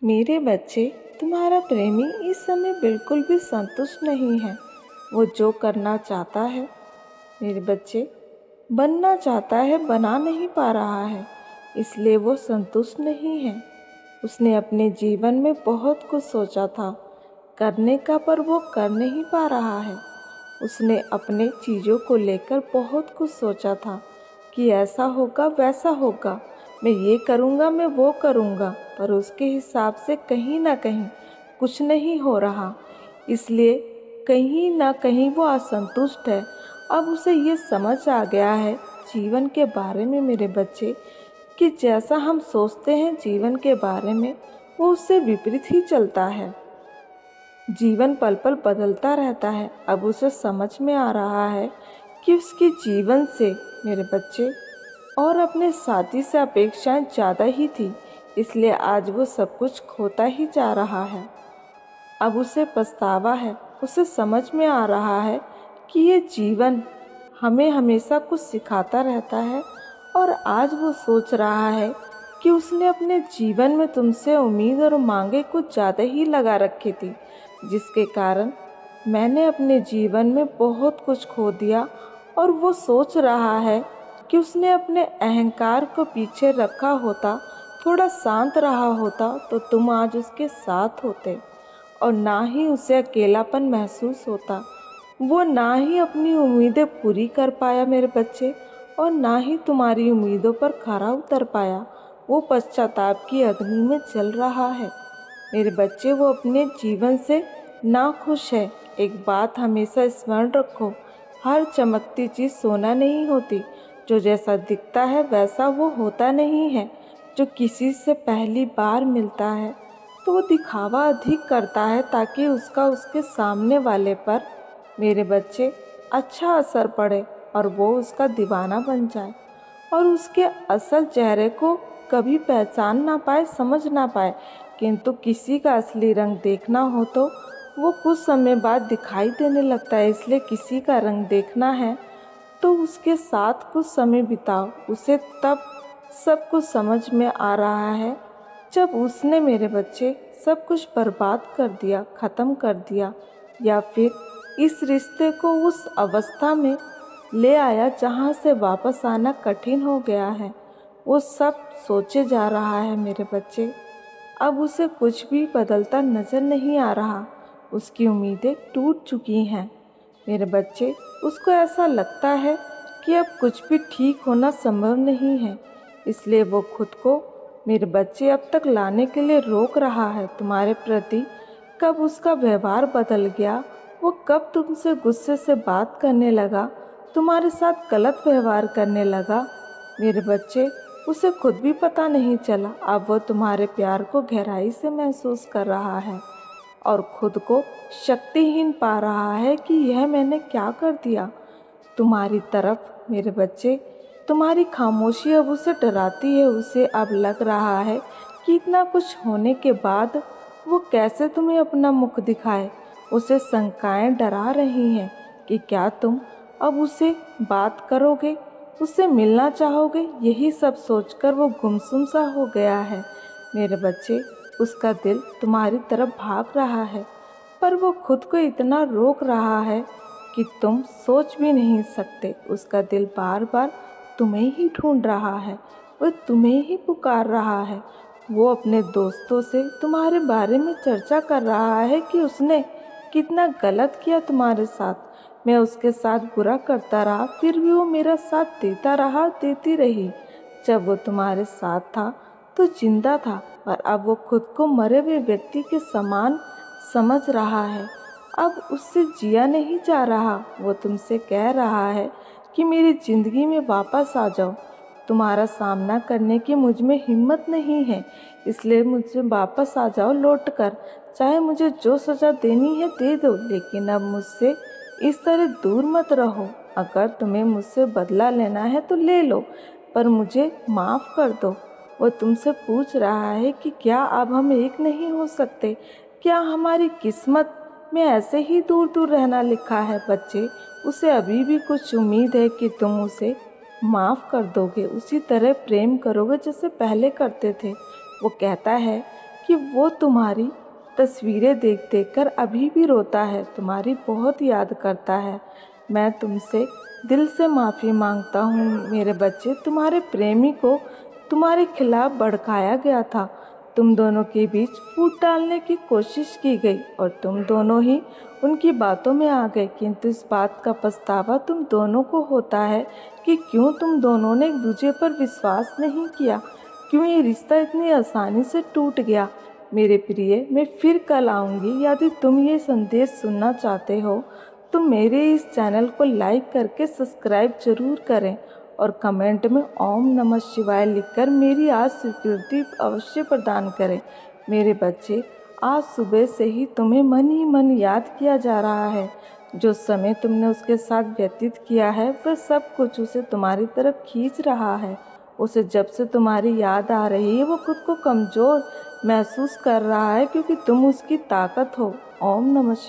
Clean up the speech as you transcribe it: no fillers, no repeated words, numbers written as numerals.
मेरे बच्चे, तुम्हारा प्रेमी इस समय बिल्कुल भी संतुष्ट नहीं है। वो जो करना चाहता है, मेरे बच्चे, बनना चाहता है, बना नहीं पा रहा है, इसलिए वो संतुष्ट नहीं है। उसने अपने जीवन में बहुत कुछ सोचा था करने का, पर वो कर नहीं पा रहा है। उसने अपने चीज़ों को लेकर बहुत कुछ सोचा था कि ऐसा होगा, वैसा होगा, मैं ये करूँगा, मैं वो करूँगा, पर उसके हिसाब से कहीं ना कहीं कुछ नहीं हो रहा। इसलिए कहीं ना कहीं वो असंतुष्ट है। अब उसे ये समझ आ गया है जीवन के बारे में, मेरे बच्चे, कि जैसा हम सोचते हैं जीवन के बारे में, वो उससे विपरीत ही चलता है। जीवन पल पल बदलता रहता है। अब उसे समझ में आ रहा है कि उसके जीवन से, मेरे बच्चे, और अपने साथी से अपेक्षाएं ज़्यादा ही थी, इसलिए आज वो सब कुछ खोता ही जा रहा है। अब उसे पछतावा है। उसे समझ में आ रहा है कि ये जीवन हमें हमेशा कुछ सिखाता रहता है, और आज वो सोच रहा है कि उसने अपने जीवन में तुमसे उम्मीद और मांगे कुछ ज़्यादा ही लगा रखी थी, जिसके कारण मैंने अपने जीवन में बहुत कुछ खो दिया। और वो सोच रहा है कि उसने अपने अहंकार को पीछे रखा होता, थोड़ा शांत रहा होता, तो तुम आज उसके साथ होते और ना ही उसे अकेलापन महसूस होता। वो ना ही अपनी उम्मीदें पूरी कर पाया, मेरे बच्चे, और ना ही तुम्हारी उम्मीदों पर खरा उतर पाया। वो पश्चाताप की अग्नि में जल रहा है। मेरे बच्चे, वो अपने जीवन से नाखुश है। एक बात हमेशा स्मरण रखो, हर चमकती चीज़ सोना नहीं होती। जो जैसा दिखता है वैसा वो होता नहीं है। जो किसी से पहली बार मिलता है तो वो दिखावा अधिक करता है ताकि उसका उसके सामने वाले पर, मेरे बच्चे, अच्छा असर पड़े और वो उसका दीवाना बन जाए और उसके असल चेहरे को कभी पहचान ना पाए, समझ ना पाए। किंतु किसी का असली रंग देखना हो तो वो कुछ समय बाद दिखाई देने लगता है। इसलिए किसी का रंग देखना है तो उसके साथ कुछ समय बिताओ, उसे तब सब कुछ समझ में आ रहा है जब उसने, मेरे बच्चे, सब कुछ बर्बाद कर दिया, ख़त्म कर दिया, या फिर इस रिश्ते को उस अवस्था में ले आया जहाँ से वापस आना कठिन हो गया है। वो सब सोचे जा रहा है, मेरे बच्चे। अब उसे कुछ भी बदलता नज़र नहीं आ रहा। उसकी उम्मीदें टूट चुकी हैं, मेरे बच्चे। उसको ऐसा लगता है कि अब कुछ भी ठीक होना संभव नहीं है। इसलिए वो खुद को, मेरे बच्चे, अब तक लाने के लिए रोक रहा है तुम्हारे प्रति। कब उसका व्यवहार बदल गया, वो कब तुमसे गुस्से से बात करने लगा, तुम्हारे साथ गलत व्यवहार करने लगा, मेरे बच्चे, उसे खुद भी पता नहीं चला। अब वो तुम्हारे प्यार को गहराई से महसूस कर रहा है और खुद को शक्तिहीन पा रहा है कि यह मैंने क्या कर दिया तुम्हारी तरफ, मेरे बच्चे। तुम्हारी खामोशी अब उसे डराती है। उसे अब लग रहा है कि इतना कुछ होने के बाद वो कैसे तुम्हें अपना मुख दिखाए। उसे शंकाएं डरा रही हैं कि क्या तुम अब उसे बात करोगे, उससे मिलना चाहोगे। यही सब सोचकर वो गुमसुम सा हो गया है, मेरे बच्चे। उसका दिल तुम्हारी तरफ भाग रहा है, पर वो खुद को इतना रोक रहा है कि तुम सोच भी नहीं सकते। उसका दिल बार बार तुम्हें ही ढूंढ रहा है, वो तुम्हें ही पुकार रहा है। वो अपने दोस्तों से तुम्हारे बारे में चर्चा कर रहा है कि उसने कितना गलत किया तुम्हारे साथ। मैं उसके साथ बुरा करता रहा, फिर भी वो मेरा साथ देता रहा, देती रही। जब वो तुम्हारे साथ था तो जिंदा था, और अब वो खुद को मरे हुए व्यक्ति के समान समझ रहा है। अब उससे जिया नहीं जा रहा। वो तुमसे कह रहा है कि मेरी ज़िंदगी में वापस आ जाओ। तुम्हारा सामना करने की मुझ में हिम्मत नहीं है, इसलिए मुझसे वापस आ जाओ लौट कर। चाहे मुझे जो सज़ा देनी है दे दो, लेकिन अब मुझसे इस तरह दूर मत रहो। अगर तुम्हें मुझसे बदला लेना है तो ले लो, पर मुझे माफ़ कर दो। वो तुमसे पूछ रहा है कि क्या अब हम एक नहीं हो सकते? क्या हमारी किस्मत में ऐसे ही दूर दूर रहना लिखा है, बच्चे? उसे अभी भी कुछ उम्मीद है कि तुम उसे माफ़ कर दोगे, उसी तरह प्रेम करोगे जैसे पहले करते थे। वो कहता है कि वो तुम्हारी तस्वीरें देख देख कर अभी भी रोता है, तुम्हारी बहुत याद करता है। मैं तुमसे दिल से माफ़ी मांगता हूँ मेरे बच्चे। तुम्हारे प्रेमी को तुम्हारे खिलाफ भड़काया गया था, तुम दोनों के बीच फूट डालने की कोशिश की गई और तुम दोनों ही उनकी बातों में आ गए। किंतु इस बात का पछतावा तुम दोनों को होता है कि क्यों तुम दोनों ने एक दूसरे पर विश्वास नहीं किया, क्यों ये रिश्ता इतनी आसानी से टूट गया। मेरे प्रिय, मैं फिर कल आऊँगी। यदि तुम ये संदेश सुनना चाहते हो तो मेरे इस चैनल को लाइक करके सब्सक्राइब जरूर करें और कमेंट में ओम नमः शिवाय लिखकर मेरी आज स्वीकृति अवश्य प्रदान करें। मेरे बच्चे, आज सुबह से ही तुम्हें मन ही मन याद किया जा रहा है। जो समय तुमने उसके साथ व्यतीत किया है वह सब कुछ उसे तुम्हारी तरफ खींच रहा है। उसे जब से तुम्हारी याद आ रही है वो खुद को कमज़ोर महसूस कर रहा है, क्योंकि तुम उसकी ताकत हो। ओम नमः शिवाय।